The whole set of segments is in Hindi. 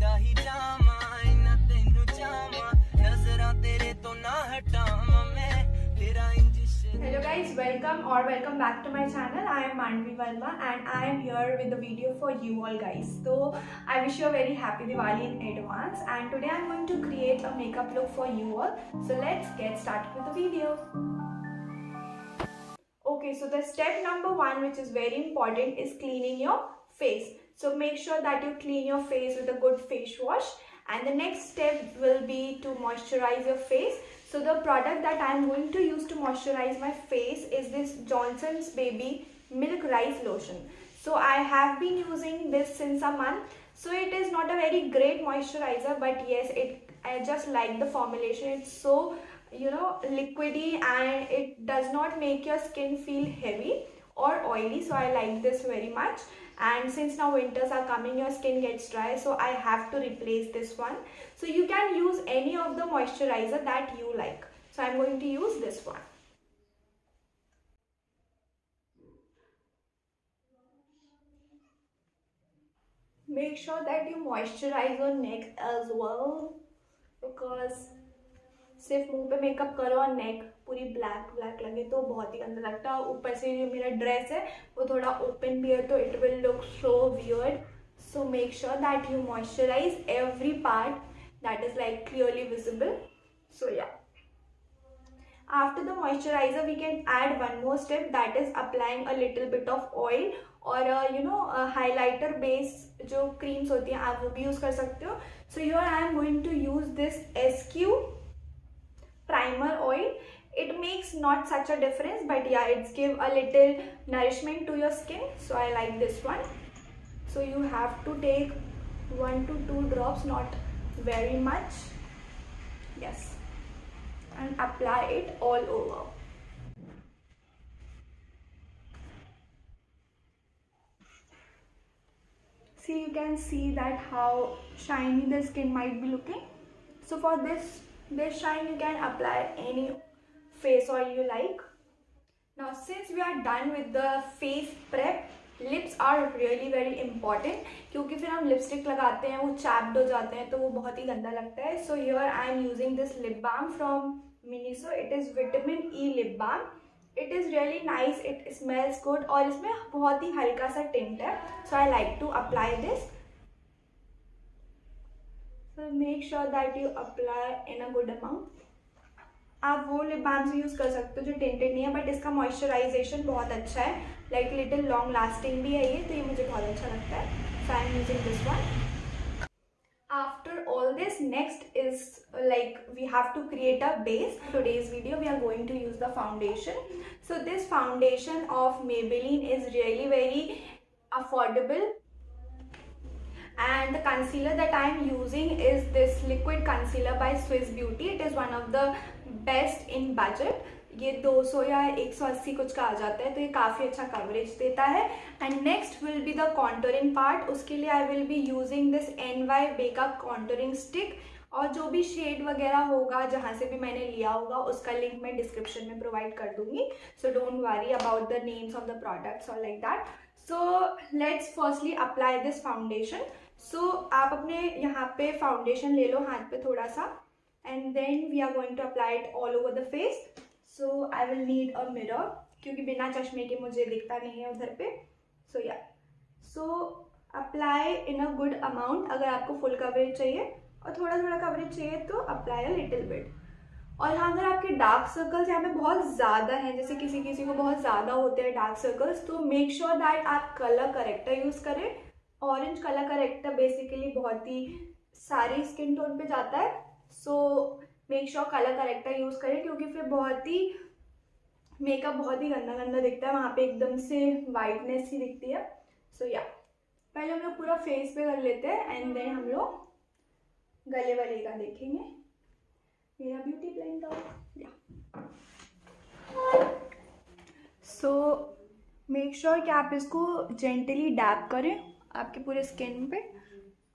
दा ही जामा इना तेनू चामा नजरां तेरे तो ना हटावां मैं तेरा इंज Hello guys, welcome back to my channel. I am Manvi Verma and I am here with a video for you all guys. So I wish you a very happy Diwali in advance, and today I am going to create a makeup look for you all. So let's get started with the video. Okay, so the step number 1, which is very important, is cleaning your face. So make sure that you clean your face with a good face wash, and the next step will be to moisturize your face. So the product that I am going to use to moisturize my face is this Johnson's Baby Milk Rice Lotion. So I have been using this since a month. So it is not a very great moisturizer, but yes, I just like the formulation. It's so liquidy, and it does not make your skin feel heavy or oily. So I like this very much. And since now winters are coming, your skin gets dry, so I have to replace this one. So you can use any of the moisturizer that you like. So I'm going to use this one. Make sure that you moisturize your neck as well, because सिर्फ मुंह पे मेकअप करो और नेक पूरी ब्लैक लगे तो बहुत ही गंदा लगता है. ऊपर से जो मेरा ड्रेस है वो थोड़ा ओपन भी है, तो it will look so weird. So make sure that you moisturise every part that is like clearly visible. So yeah, after the moisturizer we can add one more step, that is applying a little bit of oil और highlighter base जो creams होती हैं आप वो भी यूज़ कर सकते हो. So here I am going to use this SQ primer oil. It makes not such a difference, but yeah, it's give a little nourishment to your skin, so I like this one. So you have to take 1 to 2 drops, not very much, yes, and apply it all over. See, you can see that how shiny the skin might be looking. So for this shine you can apply any face oil you like. Now since we are done with the face prep, lips are really very important, क्योंकि फिर हम लिपस्टिक लगाते हैं वो चैप्ड हो जाते हैं तो वो बहुत ही गंदा लगता है. So here I am using this lip balm from Miniso. It is vitamin E lip balm. It is really nice, it smells good और इसमें बहुत ही हल्का सा टिंट है. So I like to apply this. So make sure that you apply in a good amount. आप वो लिप बाम से यूज़ कर सकते हो जो टिंटेड नहीं है, बट इसका मॉइस्चराइजेशन बहुत अच्छा है, लाइक लिटिल लॉन्ग लास्टिंग भी है ये, तो ये मुझे बहुत अच्छा लगता है. So I am using this one. After all this, next is like we have to create a base. Today's video we are going to use the foundation. So this foundation of Maybelline is really very affordable, and the concealer that I am using is this liquid concealer by Swiss Beauty. It is one of the best in budget. ये 200 या 180 कुछ का आ जाता है, तो ये काफ़ी अच्छा कवरेज देता है. And next will be the contouring part. उसके लिए आई will be using this NY backup contouring stick, और जो भी शेड वगैरह होगा जहाँ से भी मैंने लिया होगा उसका लिंक मैं डिस्क्रिप्शन में प्रोवाइड कर दूंगी. So don't worry about the names of the products और like that. So let's firstly apply this foundation. So आप अपने यहाँ पे फाउंडेशन ले लो हाथ पे थोड़ा सा, and then we are going to apply it all over the face. So I will need a mirror, क्योंकि बिना चश्मे के मुझे दिखता नहीं है उधर पे. सो या, so apply in a good amount. अगर आपको फुल कवरेज चाहिए और थोड़ा थोड़ा कवरेज चाहिए तो अप्लाई अ लिटिल बिट. और हाँ, अगर आपके डार्क सर्कल्स यहाँ पे बहुत ज़्यादा हैं, जैसे किसी को बहुत ज़्यादा होते हैं डार्क सर्कल्स, तो मेक श्योर दैट आप कलर करेक्टर यूज़ करें. ऑरेंज कलर करेक्टर बेसिकली बहुत ही सारी स्किन टोन पे जाता है. सो make sure colour corrector use करें, क्योंकि फिर बहुत ही मेकअप बहुत ही गंदा दिखता है, वहाँ पे एकदम से वाइटनेस ही दिखती है. सो या, पहले हम लोग पूरा फेस पे कर लेते हैं, एंड देन हम लोग गले वाले का देखेंगे. मेरा ब्यूटी ब्लेंडर, या. सो मेक श्योर कि आप इसको जेंटली डैप करें आपके पूरे स्किन पे,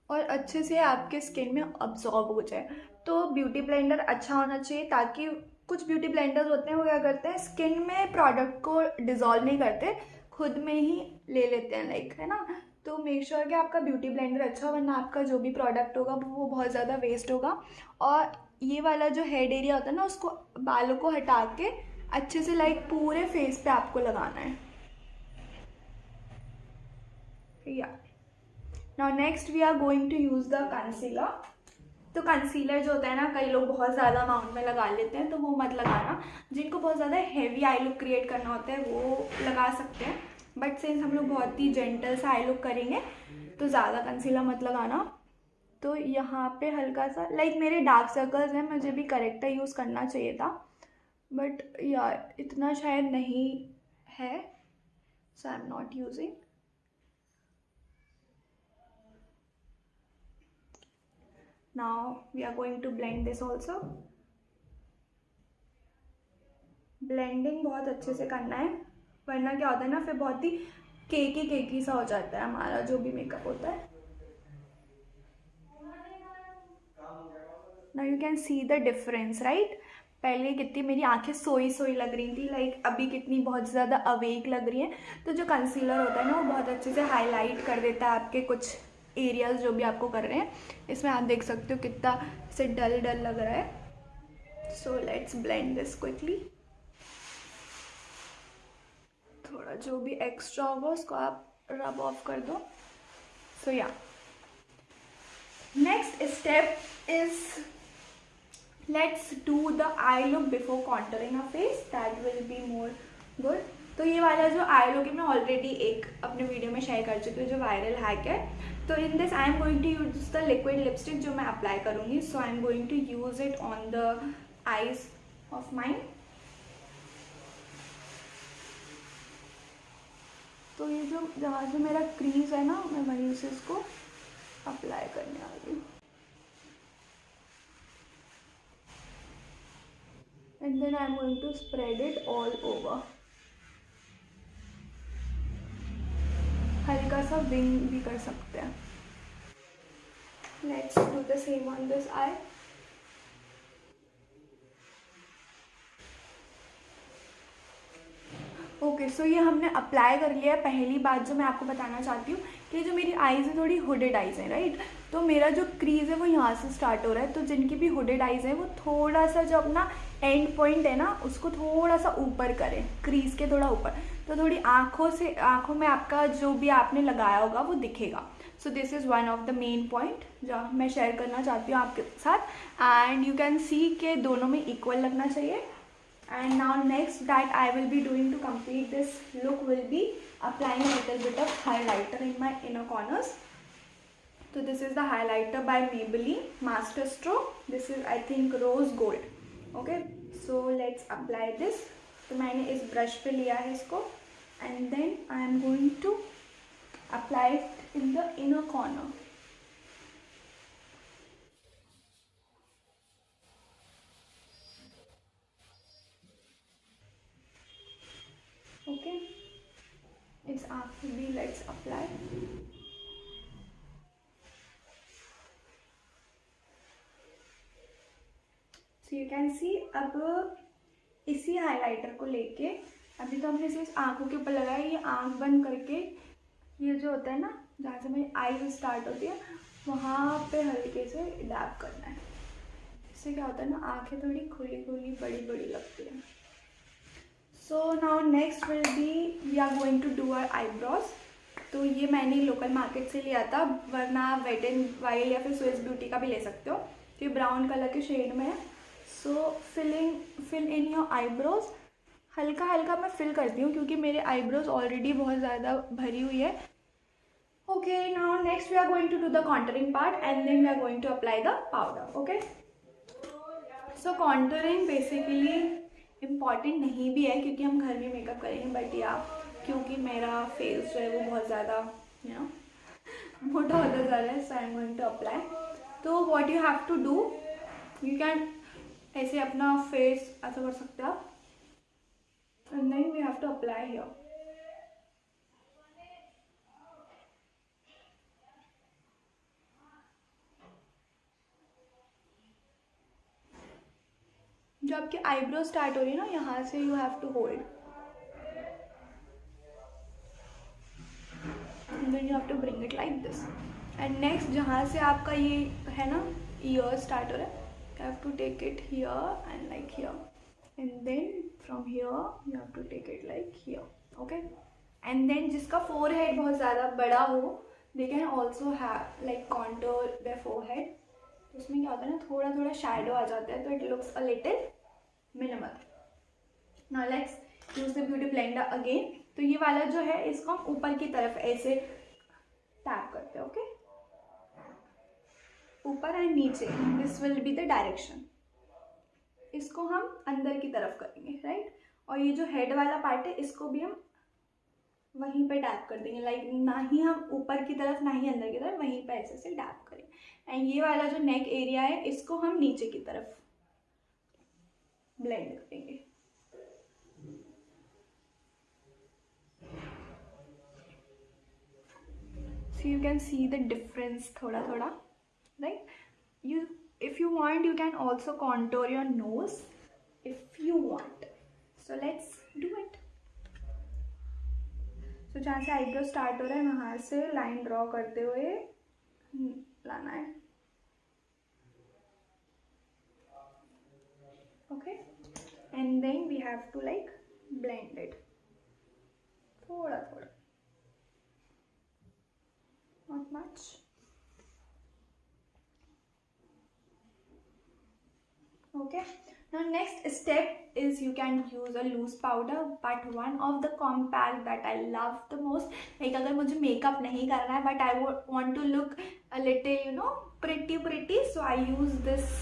और अच्छे से आपके स्किन में अब्जॉर्ब हो जाए. तो ब्यूटी ब्लेंडर अच्छा होना चाहिए, ताकि कुछ ब्यूटी ब्लेंडर्स होते हैं वो क्या करते हैं, स्किन में प्रोडक्ट को डिज़ोल्व नहीं करते, खुद में ही ले लेते हैं, लाइक, है ना. तो मेक श्योर कि आपका ब्यूटी ब्लेंडर अच्छा हो, वरना आपका जो भी प्रोडक्ट होगा वो बहुत ज़्यादा वेस्ट होगा। और ये वाला जो हेड एरिया होता है ना, उसको बालों को हटा के अच्छे से लाइक पूरे फेस पे आपको लगाना है। या now next we are going to use the concealer. तो कंसीलर जो होता है ना, कई लोग बहुत ज़्यादा अमाउंट में लगा लेते हैं, तो वो मत लगाना। जिनको बहुत ज़्यादा हैवी आई लुक क्रिएट करना होता है वो लगा सकते हैं, बट सिंस हम लोग बहुत ही जेंटल सा आई लुक करेंगे तो ज़्यादा कंसीलर मत लगाना। तो यहाँ पे हल्का सा लाइक मेरे डार्क सर्कल्स हैं, मुझे भी करेक्टर यूज़ करना चाहिए था, बट यार इतना शायद नहीं है, so I am not using. Now we are going to blend this also. Blending बहुत अच्छे से करना है, वरना क्या होता है ना, फिर बहुत ही केकी सा हो जाता है हमारा जो भी मेकअप होता है। Now you can see the difference, right? पहले कितनी मेरी आंखें सोई सोई लग रही थी, लाइक अभी कितनी बहुत ज़्यादा अवेक लग रही हैं। तो जो कंसीलर होता है ना, वो बहुत अच्छे से हाईलाइट कर देता है आपके कुछ एरियाज जो भी आपको कर रहे हैं। इसमें आप देख सकते हो कितना से डल डल लग रहा है। So let's blend this quickly. थोड़ा जो भी एक्स्ट्रा होगा उसको आप रब ऑफ कर दो। So yeah next step is let's do the eye look before contouring a face, that will be more good. तो ये वाला जो आई लुक है मैं ऑलरेडी एक अपने वीडियो में शेयर कर चुकी हूँ, जो वायरल हैक है। तो in this I am going to use the liquid lipstick जो मैं अप्लाई करूँगी। So I am going to use it on the eyes of mine. तो ये जो जहाँ से मेरा क्रीज है ना, मैं वहीं से इसको अप्लाई करने वाली हूँ। And then I am going to spread it all over. हल्का सा विंग भी कर सकते हैं। Let's do the same on this eye. Okay, so ये हमने अप्लाई कर लिया है। पहली बात जो मैं आपको बताना चाहती हूँ कि जो मेरी आईज़ है थोड़ी हुडेड आईज़ है, राइट। तो मेरा जो क्रीज है वो यहाँ से स्टार्ट हो रहा है। तो जिनकी भी हुडेड आईज़ है वो थोड़ा सा जो अपना एंड पॉइंट है ना, उसको थोड़ा सा ऊपर करें, क्रीज के थोड़ा ऊपर। तो थोड़ी आँखों में आपका जो भी आपने लगाया होगा वो दिखेगा। So this is one of the main point जो मैं शेयर करना चाहती हूँ आपके साथ। एंड यू कैन सी के दोनों में इक्वल लगना चाहिए। And now next that I will be doing to complete this look will be applying a little bit of highlighter in my inner corners. So this is the highlighter by Maybelline Master Stroke. This is I think rose gold. Okay, so let's apply this. तो मैंने इस ब्रश पे लिया है इसको, and then I am going to apply it in the inner corner. Okay, इस आँख पे भी let's apply. So you can see अब इसी हाइलाइटर को लेके, अभी तो हमने सिर्फ आँखों के ऊपर लगाया, ये आँख बंद करके ये जो होता है ना, जहाँ से मेरी आई स्टार्ट होती है वहाँ पे हल्के से डैब करना है। इससे क्या होता है ना, आँखें थोड़ी खुली खुली बड़ी बड़ी लगती है। So now next will be we are going to do our eyebrows. तो ये मैंने लोकल मार्केट से लिया था, वरना वेट एंड वाइल्ड या फिर स्विस ब्यूटी का भी ले सकते हो। तो ये ब्राउन कलर के शेड में है। सो फिल इन योर आईब्रोज। हल्का हल्का मैं फिल करती हूँ क्योंकि मेरे आईब्रोज ऑलरेडी बहुत ज़्यादा भरी हुई है। Okay, now next we are going to do the contouring part and then we are going to apply the powder. Okay, so contouring basically important नहीं भी है क्योंकि हम घर में मेकअप करेंगे, बट या क्योंकि मेरा फेस जो है वो बहुत ज़्यादा मोटा होता जा रहा है, so I am going to apply. तो what you have to do, you can ऐसे अपना फेस ऐसा कर सकते हो आप, and then we have to apply here. जो आपकी आईब्रो स्टार्ट हो रही है ना, यहाँ से you have to hold, then you have to bring it like this. And next जहाँ से आपका ये है ना ईयर स्टार्ट हो रहा है, you have to take it here and like here, and then from here you have to take it like here, okay? And then जिसका forehead बहुत ज़्यादा बड़ा हो, they can also have like contour their forehead. तो उसमें क्या होता है ना, थोड़ा थोड़ा shadow आ जाता है, तो it looks a little minimal. Now let's use the beauty blender again. तो ये वाला जो है इसको हम ऊपर की तरफ ऐसे टैप करते हैं, ओके? ऊपर एंड नीचे, this will be the direction. इसको हम अंदर की तरफ करेंगे, राइट? और ये जो हेड वाला पार्ट है इसको भी हम वहीं पे टैप कर देंगे, लाइक ना ही हम ऊपर की तरफ ना ही अंदर की तरफ, वहीं पे ऐसे से टैप करेंगे। एंड ये वाला जो नेक एरिया है इसको हम नीचे की तरफ ब्लेंड करेंगे। So you can see the difference थोड़ा थोड़ा, right? You, if you want, you can also contour your nose if you want. So let's do it. So जहाँ से eyebrow start हो रहा है वहाँ से line draw करते हुए लाना है, okay? And then we have to like blend it थोड़ा थोड़ा, not much. Okay, now next step is you can use a loose powder, but one of the compact that I love the most, like अगर मुझे makeup नहीं करना है but I want to look a little, you know, pretty, so I use this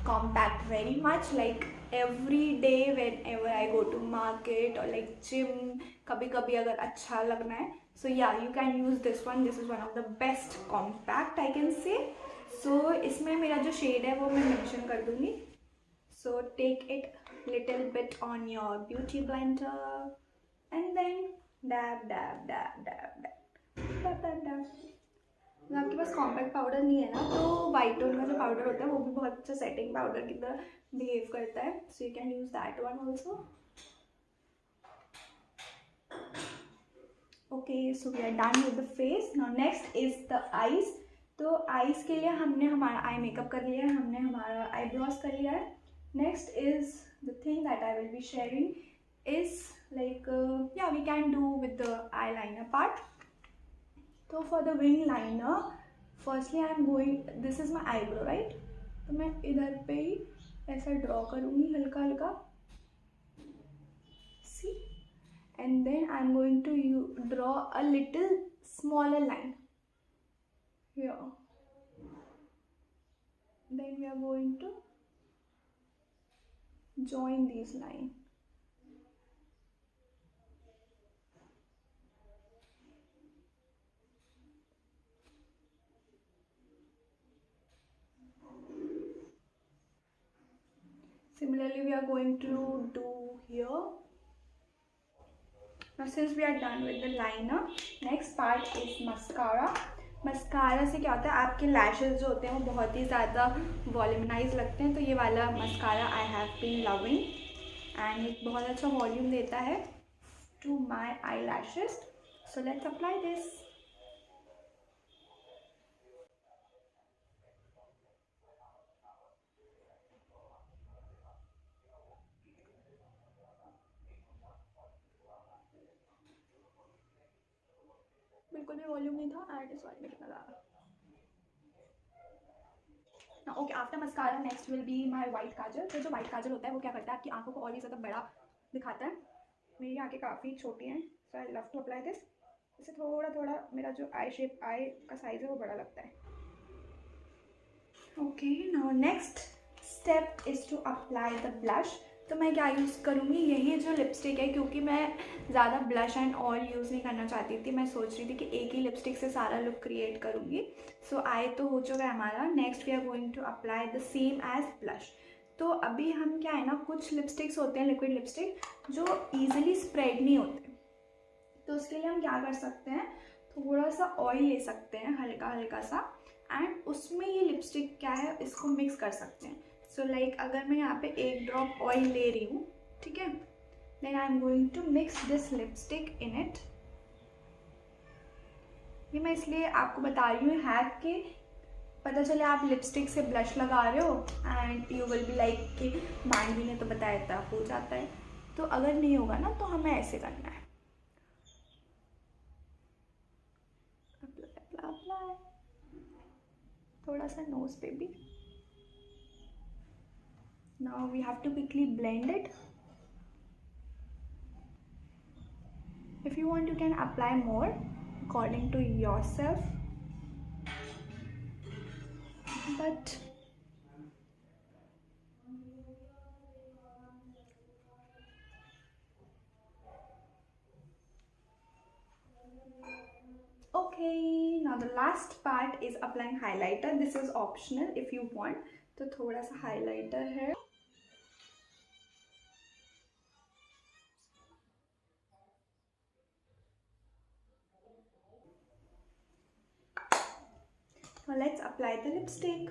compact very much, like every day whenever I go to market or like gym, कभी कभी अगर अच्छा लगना है, so yeah, you can use this one. This is one of the best compact I can say. So इसमें मेरा जो shade है वो मैं mention कर दूँगी. So take it little bit on your beauty blender and then dab dab dab dab dab dab dab dab. अगर आपके पास कॉम्पैक्ट पाउडर नहीं है ना, तो वाइट टोन का जो पाउडर होता है वो भी बहुत अच्छा सेटिंग पाउडर की तरह बिहेव करता है, so you can use that one also. Okay, so we are done with the face. Now next is the eyes. तो आईज के लिए हमने हमारा आई मेकअप कर लिया है, हमने हमारा आईब्रोज कर लिया है। Next is the thing that I will be sharing is like yeah we can do with the eyeliner part. तो for the wing liner firstly I am going, this is my eyebrow right, तो मैं इधर पे ही ऐसा ड्रॉ करूँगी हल्का हल्का, see, and then I am going to draw a little smaller line here, then we are going to join these line. Similarly, we are going to do here. Now, since we are done with the liner, next part is mascara. Mascara से क्या होता है, आपके लैशेस जो होते हैं वो बहुत ही ज़्यादा वॉल्यूमनाइज लगते हैं, तो ये वाला mascara I have been loving and एक बहुत अच्छा वॉल्यूम देता है to my eyelashes. So let's apply this. बिल्कुल भी वॉल्यूम नहीं था एंड इस वाले में कितना ज़्यादा। Okay, after mascara next will be my white kajal. तो जो वाइट काजल होता है वो क्या करता है, आपकी आंखों को और भी ज़्यादा बड़ा दिखाता है। मेरी आंखें काफ़ी छोटी हैं, so I love to apply this. इससे थोड़ा थोड़ा मेरा जो आई शेप, आई का साइज़ है वो बड़ा लगता है। Okay, now next step is to apply the blush. तो मैं क्या यूज़ करूँगी, यही जो लिपस्टिक है, क्योंकि मैं ज़्यादा ब्लश एंड ऑयल यूज़ नहीं करना चाहती थी, मैं सोच रही थी कि एक ही लिपस्टिक से सारा लुक क्रिएट करूँगी। सो आई तो हो चुका है हमारा। Next we are going to apply the same as blush. तो अभी हम क्या है ना, कुछ लिपस्टिक्स होते हैं लिक्विड लिपस्टिक जो ईजिली स्प्रेड नहीं होते, तो उसके लिए हम क्या कर सकते हैं, थोड़ा सा ऑयल ले सकते हैं हल्का हल्का सा, एंड उसमें ये लिपस्टिक क्या है इसको मिक्स कर सकते हैं। सो लाइक अगर मैं यहाँ पे एक ड्रॉप ऑयल ले रही हूँ, ठीक है, then I am going to mix this lipstick in it ये मैं इसलिए आपको बता रही हूँ हैक कि पता चले आप लिपस्टिक से ब्लश लगा रहे हो and you will be like कि मांडवी ने तो बताया था हो जाता है। तो अगर नहीं होगा ना तो हमें ऐसे करना है, अप्लाई अप्लाई, थोड़ा सा नोज पे भी। Now we have to quickly blend it. If you want you can apply more according to yourself, but okay, now the last part is applying highlighter. This is optional if you want, तो थोड़ा सा highlighter है। Now let's apply the lipstick.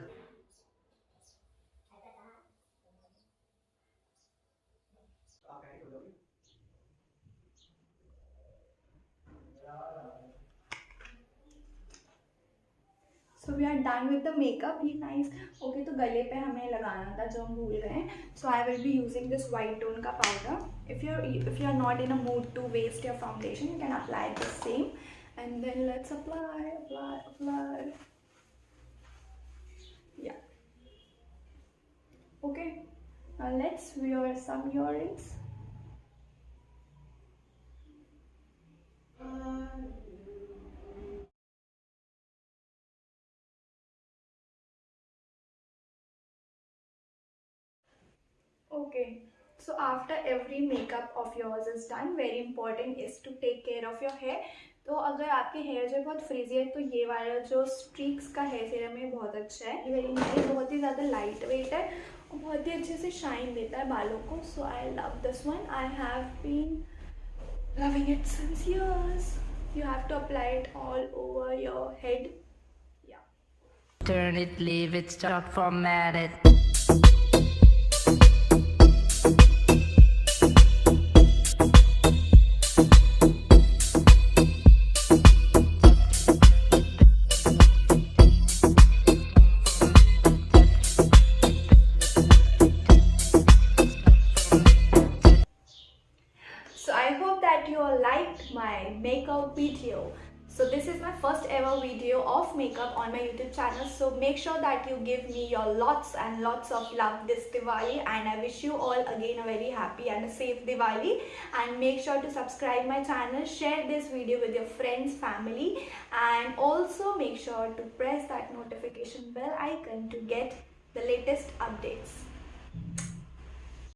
So we are done with the makeup. ये nice. Okay, तो गले पे हमें लगाना था जो हम भूल गए। So I will be using this white tone का powder. If you are not in a mood to waste your foundation, you can apply the same. And then let's apply. Yeah. Okay. Now let's wear some earrings. Okay, so after every makeup of yours is done, very important is to take care of your hair. तो अगर आपके हेयर जो बहुत फ्रीजी है तो ये वाला जो स्ट्रीक्स का हेयर सीरम है बहुत अच्छा है। ये बहुत ही ज़्यादा लाइट वेट है और बहुत ही अच्छे से शाइन देता है बालों को। So I love this one, I have been loving it since years. You have to apply it all over your head. Yeah. Turn it, leave it, start format it. So I hope that you all liked my makeup video. So this is my first ever video of makeup on my YouTube channel. So make sure that you give me your lots and lots of love this Diwali, and I wish you all again a very happy and a safe Diwali. And make sure to subscribe my channel, share this video with your friends, family, and also make sure to press that notification bell icon to get the latest updates.